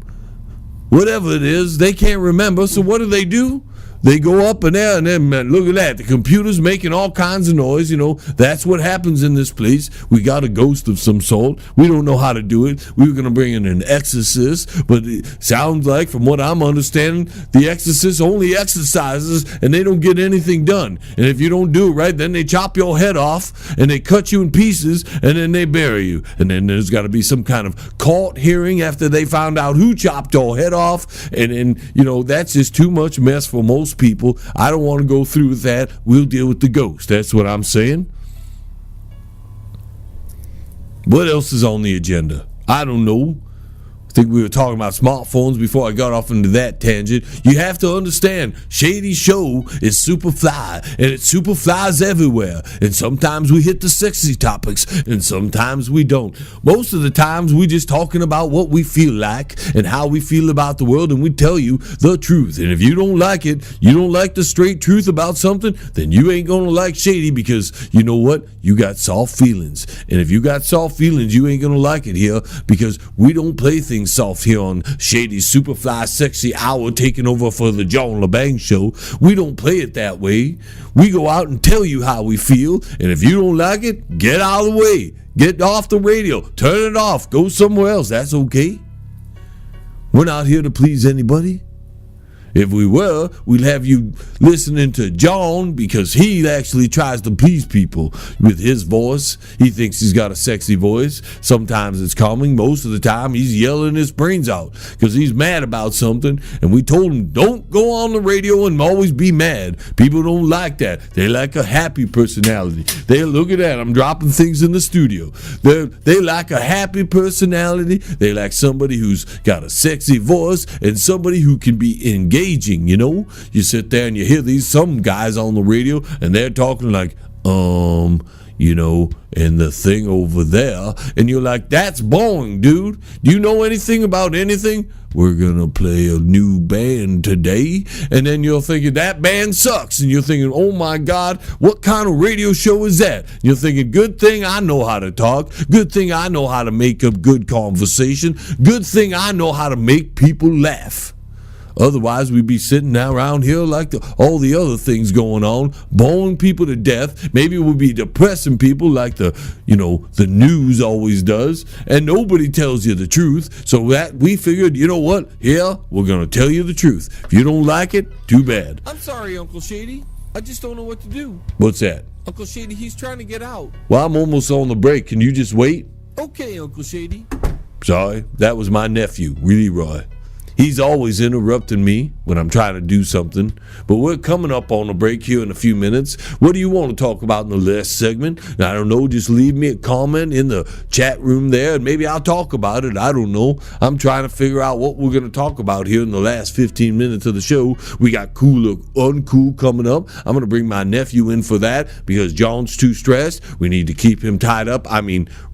whatever it is. They can't remember. So what do? They go up in there and then, man, look at that. The computer's making all kinds of noise. That's what happens in this place. We got a ghost of some sort. We don't know how to do it. We were going to bring in an exorcist, but it sounds like, from what I'm understanding, the exorcist only exercises and they don't get anything done. And if you don't do it right, then they chop your head off and they cut you in pieces and then they bury you. And then there's got to be some kind of court hearing after they found out who chopped your head off. And then, that's just too much mess for most people. I don't want to go through with that. We'll deal with the ghost. That's what I'm saying. What else is on the agenda? I don't know. I think we were talking about smartphones before I got off into that tangent. You have to understand, Shady's show is super fly, and it super flies everywhere. And sometimes we hit the sexy topics, and sometimes we don't. Most of the times we just talking about what we feel like and how we feel about the world, and we tell you the truth. And if you don't like it, you don't like the straight truth about something, then you ain't gonna like Shady because you know what? You got soft feelings. And if you got soft feelings, you ain't gonna like it here because we don't play things soft here on Shady's Superfly Sexy Hour, taking over for the John Lebang show. We don't play it that way. We go out and tell you how we feel, and if you don't like it, get out of the way. Get off the radio. Turn it off. Go somewhere else. That's okay. We're not here to please anybody. If we were, we'd have you listening to John because he actually tries to please people with his voice. He thinks he's got a sexy voice. Sometimes it's calming. Most of the time, he's yelling his brains out because he's mad about something. And we told him, don't go on the radio and always be mad. People don't like that. They like a happy personality. They look at that. I'm dropping things in the studio. They like a happy personality. They like somebody who's got a sexy voice and somebody who can be engaged. You sit there and you hear some guys on the radio and they're talking like, and the thing over there. And you're like, that's boring, dude. Do you know anything about anything? We're going to play a new band today. And then you're thinking, that band sucks. And you're thinking, oh my God, what kind of radio show is that? And you're thinking, good thing I know how to talk. Good thing I know how to make up good conversation. Good thing I know how to make people laugh. Otherwise, we'd be sitting around here like all the other things going on, boring people to death. Maybe we'd be depressing people like the news always does. And nobody tells you the truth. So that we figured, you know what? Here, we're going to tell you the truth. If you don't like it, too bad. I'm sorry, Uncle Shady. I just don't know what to do. What's that? Uncle Shady, he's trying to get out. Well, I'm almost on the break. Can you just wait? Okay, Uncle Shady. Sorry, that was my nephew, Leroy. He's always interrupting me when I'm trying to do something. But we're coming up on a break here in a few minutes. What do you want to talk about in the last segment? I don't know. Just leave me a comment in the chat room there, and maybe I'll talk about it. I don't know. I'm trying to figure out what we're going to talk about here in the last 15 minutes of the show. We got Cool or Uncool coming up. I'm going to bring my nephew in for that because John's too stressed. We need to keep him tied up.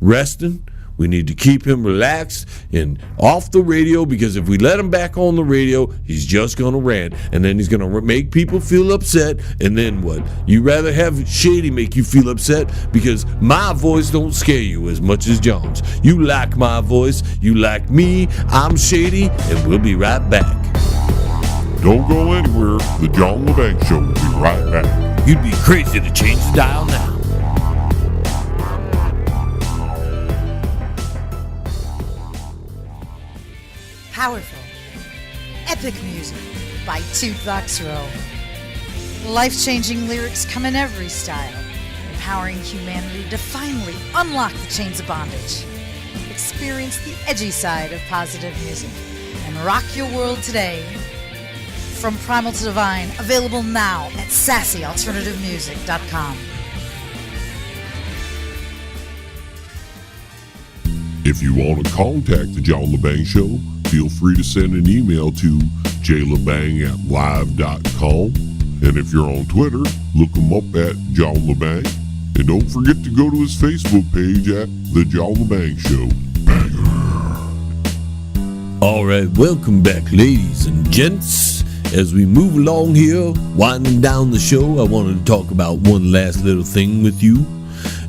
Resting. We need to keep him relaxed and off the radio, because if we let him back on the radio, he's just going to rant, and then he's going to make people feel upset, and then what? You rather have Shady make you feel upset because my voice don't scare you as much as John's. You like my voice, you like me. I'm Shady, and we'll be right back. Don't go anywhere. The John Lebang Show will be right back. You'd be crazy to change the dial now. Powerful, epic music by Toothbox Row. Life-changing lyrics come in every style, empowering humanity to finally unlock the chains of bondage. Experience the edgy side of positive music and rock your world today. From Primal to Divine, available now at sassyalternativemusic.com. If you want to contact the John Lebang Show, feel free to send an email to jlebang@live.com. And if you're on Twitter, look him up at John Lebang. And don't forget to go to his Facebook page at The John Lebang Show. All right, welcome back, ladies and gents. As we move along here, winding down the show, I wanted to talk about one last little thing with you.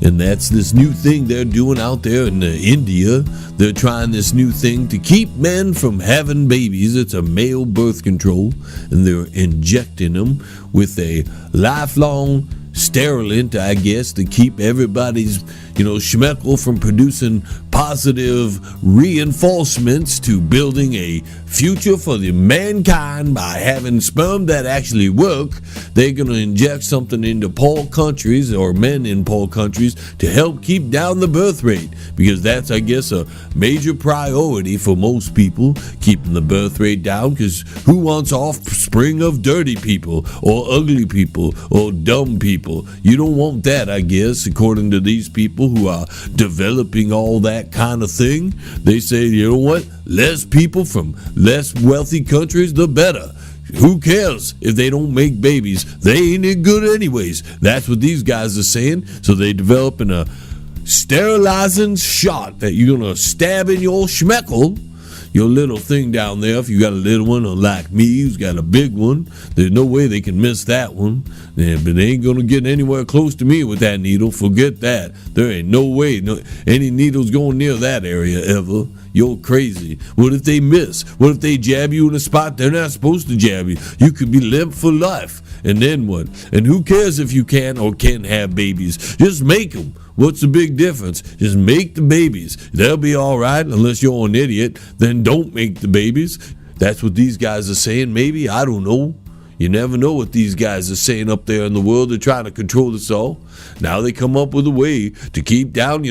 And that's this new thing they're doing out there in India. They're trying this new thing to keep men from having babies. It's a male birth control, and they're injecting them with a lifelong sterilant, I guess, to keep everybody's, schmeckle from producing positive reinforcements to building a future for the mankind by having sperm that actually work. They're going to inject something into poor countries, or men in poor countries, to help keep down the birth rate, because that's, I guess, a major priority for most people, keeping the birth rate down, because who wants offspring of dirty people or ugly people or dumb people? You don't want that, I guess, according to these people who are developing all that kind of thing. They say, you know what? Less people from less wealthy countries, the better. Who cares if they don't make babies? They ain't any good anyways. That's what these guys are saying. So they developing a sterilizing shot that you're going to stab in your schmeckle, your little thing down there. If you got a little one, or like me, who's got a big one, there's no way they can miss that one. Yeah, but they ain't gonna get anywhere close to me with that needle. Forget that. There ain't no way any needles going near that area ever. You're crazy. What if they miss? What if they jab you in a spot they're not supposed to jab you? You could be limp for life. And then what? And who cares if you can or can't have babies? Just make them. What's the big difference? Just make the babies. They'll be all right, unless you're an idiot. Then don't make the babies. That's what these guys are saying, maybe. I don't know. You never know what these guys are saying up there in the world. They're trying to control us all. Now they come up with a way to keep down,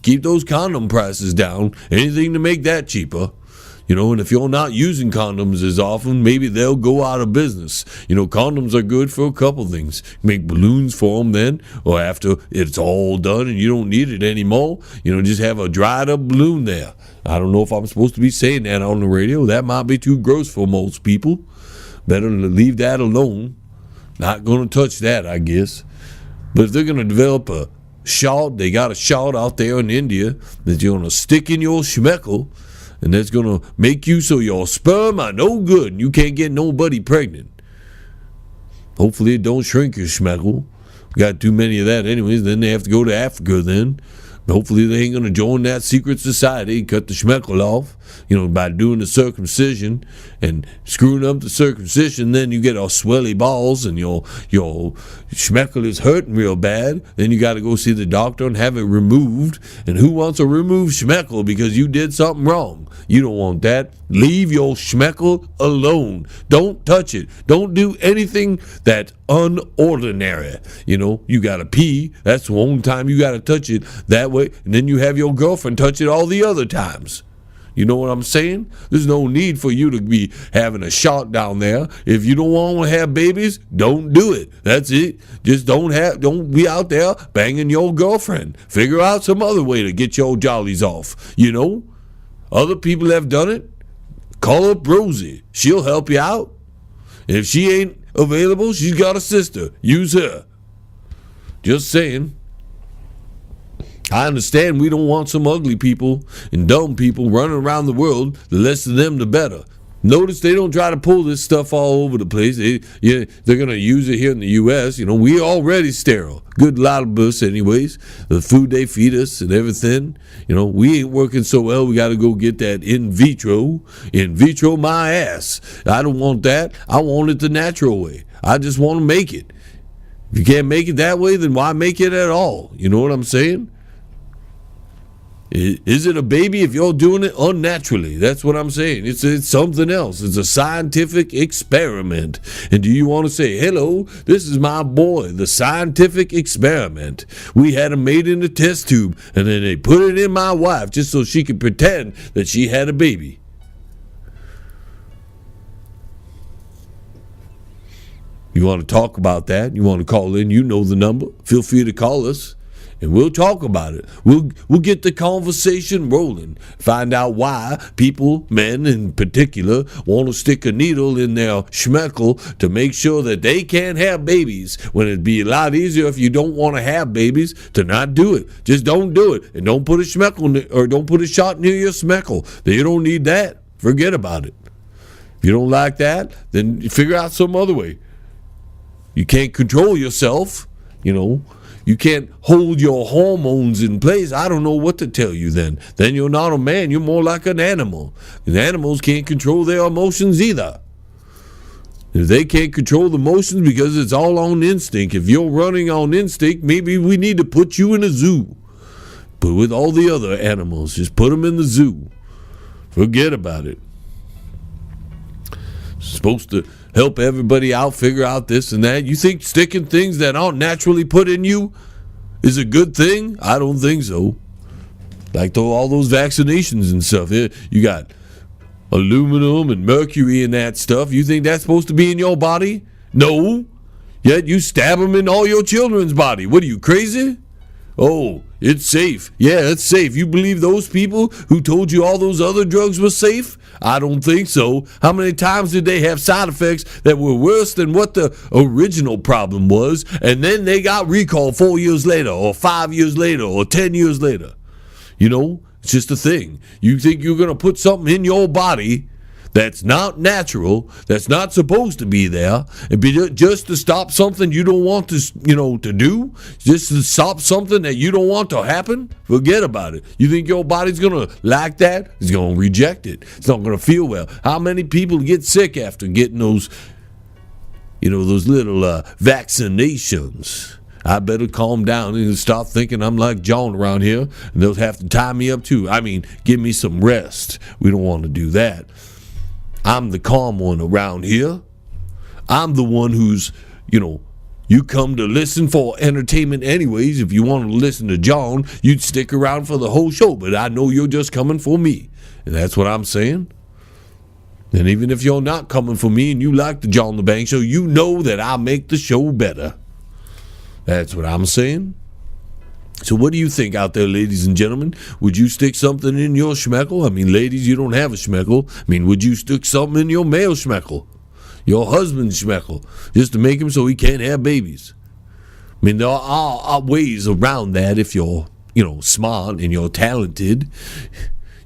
keep those condom prices down. Anything to make that cheaper. And if you're not using condoms as often, maybe they'll go out of business. Condoms are good for a couple things. Make balloons for them then, or after it's all done and you don't need it anymore. Just have a dried up balloon there. I don't know if I'm supposed to be saying that on the radio. That might be too gross for most people. Better leave that alone. Not going to touch that, I guess. But if they're going to develop a shot. They got a shot out there in India that you're going to stick in your schmeckle, and that's going to make you so your sperm are no good and you can't get nobody pregnant. Hopefully it don't shrink your schmeckle. Got too many of that anyways. Then they have to go to Africa then. Hopefully they ain't going to join that secret society, cut the schmeckle off, by doing the circumcision and screwing up the circumcision. Then you get all swelly balls and your schmeckle is hurting real bad. Then you got to go see the doctor and have it removed. And who wants a removed schmeckle because you did something wrong? You don't want that. Leave your schmeckle alone. Don't touch it. Don't do anything that's unordinary. You got to pee. That's the only time you got to touch it that way. And then you have your girlfriend touch it all the other times. You know what I'm saying? There's no need for you to be having a shot down there. If you don't want to have babies, don't do it. That's it. Just don't be out there banging your girlfriend. Figure out some other way to get your jollies off. Other people have done it. Call up Rosie. She'll help you out. If she ain't available, she's got a sister. Use her. Just saying. I understand we don't want some ugly people and dumb people running around the world. The less of them, the better. Notice they don't try to pull this stuff all over the place. They're going to use it here in the U.S. We already sterile. Good lot of us anyways. The food they feed us and everything. We ain't working so well. We got to go get that in vitro. In vitro my ass. I don't want that. I want it the natural way. I just want to make it. If you can't make it that way, then why make it at all? You know what I'm saying? Is it a baby if you're doing it unnaturally? That's what I'm saying. It's something else. It's a scientific experiment. And do you want to say, hello, this is my boy, the scientific experiment. We had him made in a test tube, and then they put it in my wife just so she could pretend that she had a baby. You want to talk about that? You want to call in? You know the number. Feel free to call us. And we'll talk about it. We'll get the conversation rolling. Find out why people, men in particular, want to stick a needle in their schmeckle to make sure that they can't have babies. When it'd be a lot easier if you don't want to have babies to not do it. Just don't do it. And don't put a schmeckle or don't put a shot near your schmeckle. You don't need that. Forget about it. If you don't like that, then figure out some other way. You can't control yourself, You can't hold your hormones in place. I don't know what to tell you then. Then you're not a man. You're more like an animal. And animals can't control their emotions either. If they can't control the emotions because it's all on instinct. If you're running on instinct, maybe we need to put you in a zoo. But with all the other animals, just put them in the zoo. Forget about it. It's supposed to help everybody out, figure out this and that. You think sticking things that aren't naturally put in you is a good thing? I don't think so. Like all those vaccinations and stuff. You got aluminum and mercury and that stuff. You think that's supposed to be in your body? No. Yet you stab them in all your children's body. What are you, crazy? Oh, it's safe. Yeah, it's safe. You believe those people who told you all those other drugs were safe? I don't think so. How many times did they have side effects that were worse than what the original problem was, and then they got recalled 4 years later, or 5 years later, or 10 years later? It's just a thing. You think you're going to put something in your body that's not natural, that's not supposed to be there, and just to stop something you don't want to do, just to stop something that you don't want to happen? Forget about it. You think your body's going to like that? It's going to reject it. It's not going to feel well. How many people get sick after getting those little vaccinations? I better calm down and stop thinking I'm like John around here, and they'll have to tie me up too. I mean, give me some rest. We don't want to do that. I'm the calm one around here. I'm the one who's, you come to listen for entertainment anyways. If you want to listen to John, you'd stick around for the whole show. But I know you're just coming for me. And that's what I'm saying. And even if you're not coming for me and you like the John Lebang show, you know that I make the show better. That's what I'm saying. So what do you think out there, ladies and gentlemen? Would you stick something in your schmeckle? I mean, ladies, you don't have a schmeckle. I mean, would you stick something in your male schmeckle? Your husband's schmeckle, just to make him so he can't have babies? I mean, there are ways around that if you're, smart and you're talented.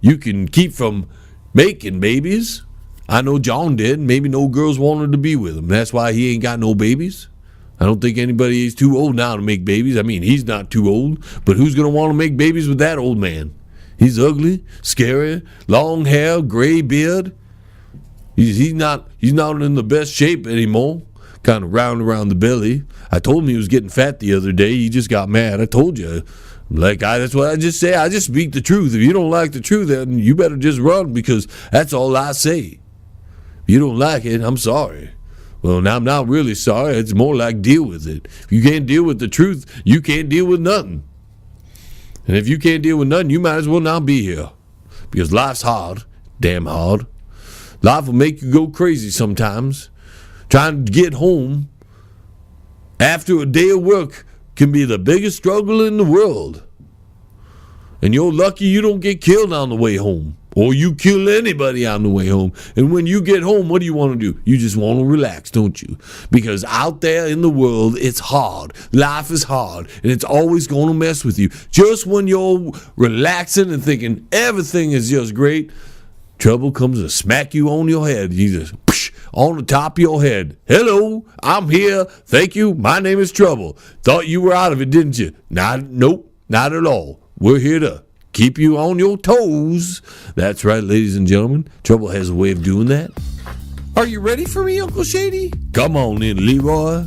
You can keep from making babies. I know John did. Maybe no girls wanted to be with him. That's why he ain't got no babies. I don't think anybody is too old now to make babies. I mean, he's not too old, but who's going to want to make babies with that old man? He's ugly, scary, long hair, gray beard. He's not in the best shape anymore. Kind of round around the belly. I told him he was getting fat the other day. He just got mad. I told you. That's what I just say. I just speak the truth. If you don't like the truth, then you better just run, because that's all I say. If you don't like it, I'm sorry. Well, now I'm not really sorry. It's more like deal with it. If you can't deal with the truth, you can't deal with nothing. And if you can't deal with nothing, you might as well not be here. Because life's hard. Damn hard. Life will make you go crazy sometimes. Trying to get home after a day of work can be the biggest struggle in the world. And you're lucky you don't get killed on the way home. Or you kill anybody on the way home. And when you get home, what do you want to do? You just want to relax, don't you? Because out there in the world, it's hard. Life is hard. And it's always going to mess with you. Just when you're relaxing and thinking everything is just great, trouble comes to smack you on your head. You just on the top of your head. Hello, I'm here. Thank you. My name is Trouble. Thought you were out of it, didn't you? Nope, not at all. We're here to keep you on your toes. That's right, ladies and gentlemen. Trouble has a way of doing that. Are you ready for me, Uncle Shady? Come on in, Leroy.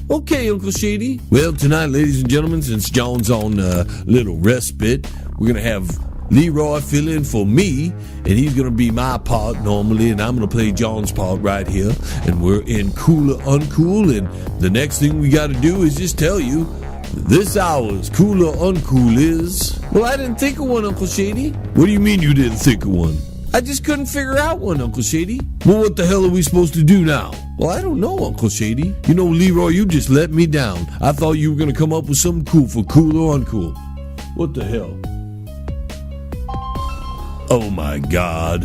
Okay, Uncle Shady. Well, tonight, ladies and gentlemen, since John's on a little respite, we're going to have Leroy fill in for me, and he's going to be my part normally, and I'm going to play John's part right here. And we're in Cool or Uncool, and the next thing we got to do is just tell you this hour's Cool or Uncool is... Well, I didn't think of one, Uncle Shady. What do you mean you didn't think of one? I just couldn't figure out one, Uncle Shady. Well, what the hell are we supposed to do now? Well, I don't know, Uncle Shady. You know, Leroy, you just let me down. I thought you were going to come up with something cool for Cool or Uncool. What the hell? Oh my God.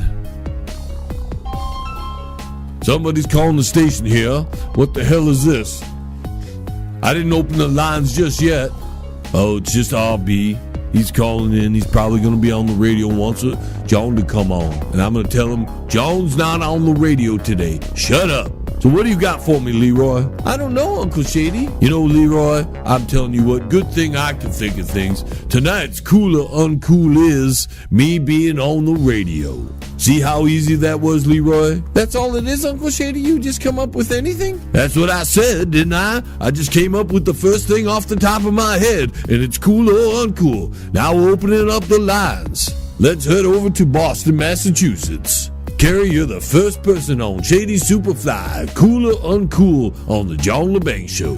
Somebody's calling the station here. What the hell is this? I didn't open the lines just yet. Oh, it's just RB. He's calling in. He's probably going to be on the radio and wants John to come on. And I'm going to tell him, John's not on the radio today. Shut up. So what do you got for me, Leroy? I don't know, Uncle Shady. You know, Leroy, I'm telling you what, good thing I can think of things. Tonight's Cool or Uncool is me being on the radio. See how easy that was, Leroy? That's all it is, Uncle Shady? You just come up with anything? That's what I said, didn't I? I just came up with the first thing off the top of my head, and it's Cool or Uncool. Now we're opening up the lines. Let's head over to Boston, Massachusetts. Carrie, you're the first person on Shady Superfly, Cool or Uncool on the John Lebang Show.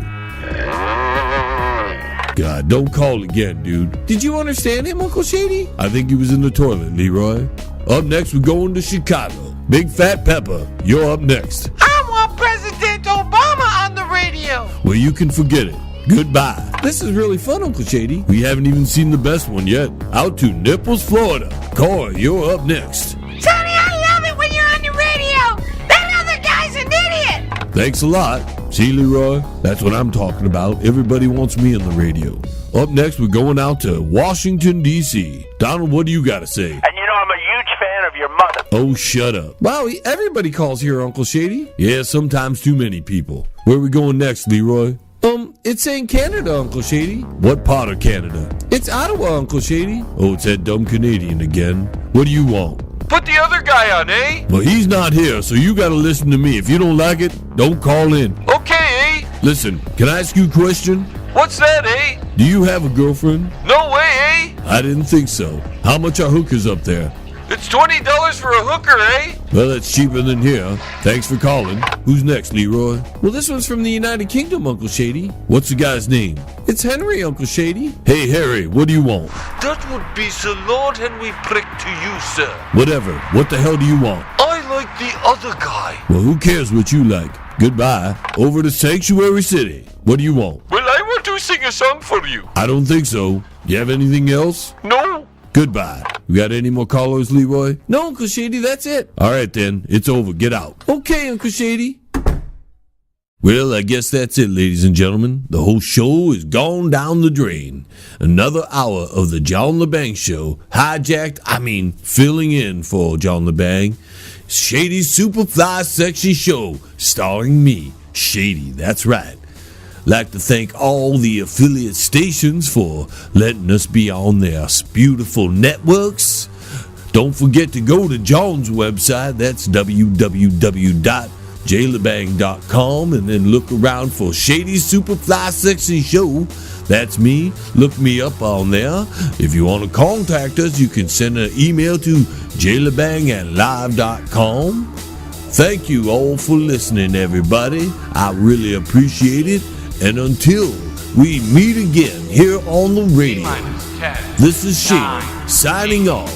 God, don't call again, dude. Did you understand him, Uncle Shady? I think he was in the toilet, Leroy. Up next, we're going to Chicago. Big Fat Pepper, you're up next. I want President Obama on the radio. Well, you can forget it. Goodbye. This is really fun, Uncle Shady. We haven't even seen the best one yet. Out to Naples, Florida. Corey, you're up next. Sonny, I love it when you're on the radio. That other guy's an idiot. Thanks a lot. See, Leroy? That's what I'm talking about. Everybody wants me on the radio. Up next, we're going out to Washington, D.C. Donald, what do you got to say? And you know I'm a huge fan of your mother. Oh, shut up. Wow, everybody calls here, Uncle Shady. Yeah, sometimes too many people. Where are we going next, Leroy? It's saying Canada, Uncle Shady. What part of Canada? It's Ottawa, Uncle Shady. Oh, it's that dumb Canadian again. What do you want? Put the other guy on, eh? Well, he's not here, so you gotta listen to me. If you don't like it, don't call in. Okay, eh? Listen, can I ask you a question? What's that, eh? Do you have a girlfriend? No way, eh? I didn't think so. How much are hookers up there? It's $20 for a hooker, eh? Well, that's cheaper than here. Thanks for calling. Who's next, Leroy? Well, this one's from the United Kingdom, Uncle Shady. What's the guy's name? It's Henry, Uncle Shady. Hey, Harry, what do you want? That would be Sir Lord Henry Prick to you, sir. Whatever. What the hell do you want? I like the other guy. Well, who cares what you like? Goodbye. Over to Sanctuary City. What do you want? Well, I want to sing a song for you. I don't think so. You have anything else? No. Goodbye. We got any more callers, Leroy? No, Uncle Shady, that's it. All right, then. It's over. Get out. Okay, Uncle Shady. Well, I guess that's it, ladies and gentlemen. The whole show is gone down the drain. Another hour of the John Lebang Show, filling in for John Lebang. Shady's Superfly Sexy Show, starring me, Shady, that's right. Like to thank all the affiliate stations for letting us be on their beautiful networks. Don't forget to go to John's website, that's www.jlebang.com, and then look around for Shady's Superfly Sexy Show. That's me. Look me up on there. If you want to contact us, you can send an email to jlebang@live.com. Thank you all for listening, everybody. I really appreciate it. And until we meet again here on the radio, this is Shady signing off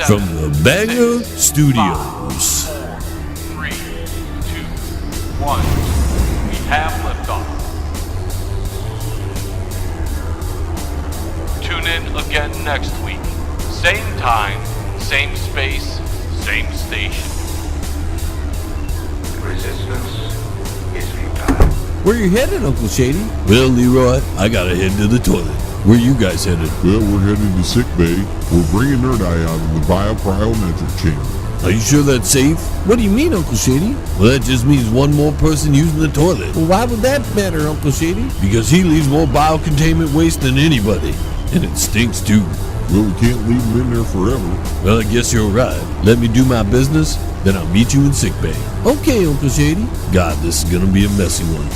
from the Banger Studios. 4, 3, 2, 1. We have liftoff. Tune in again next week. Same time, same space, same station. Resistance is futile. Where you headed, Uncle Shady? Well, Leroy, I gotta head to the toilet. Where you guys headed? Well, we're heading to sick bay. We're bringing Nerd Eye out of the biopryometric chamber. Are you sure that's safe? What do you mean, Uncle Shady? Well, that just means one more person using the toilet. Well, why would that matter, Uncle Shady? Because he leaves more biocontainment waste than anybody. And it stinks too. Well, we can't leave him in there forever. Well, I guess you're right. Let me do my business, then I'll meet you in sickbay. Okay, Uncle Shady. God, this is gonna be a messy one.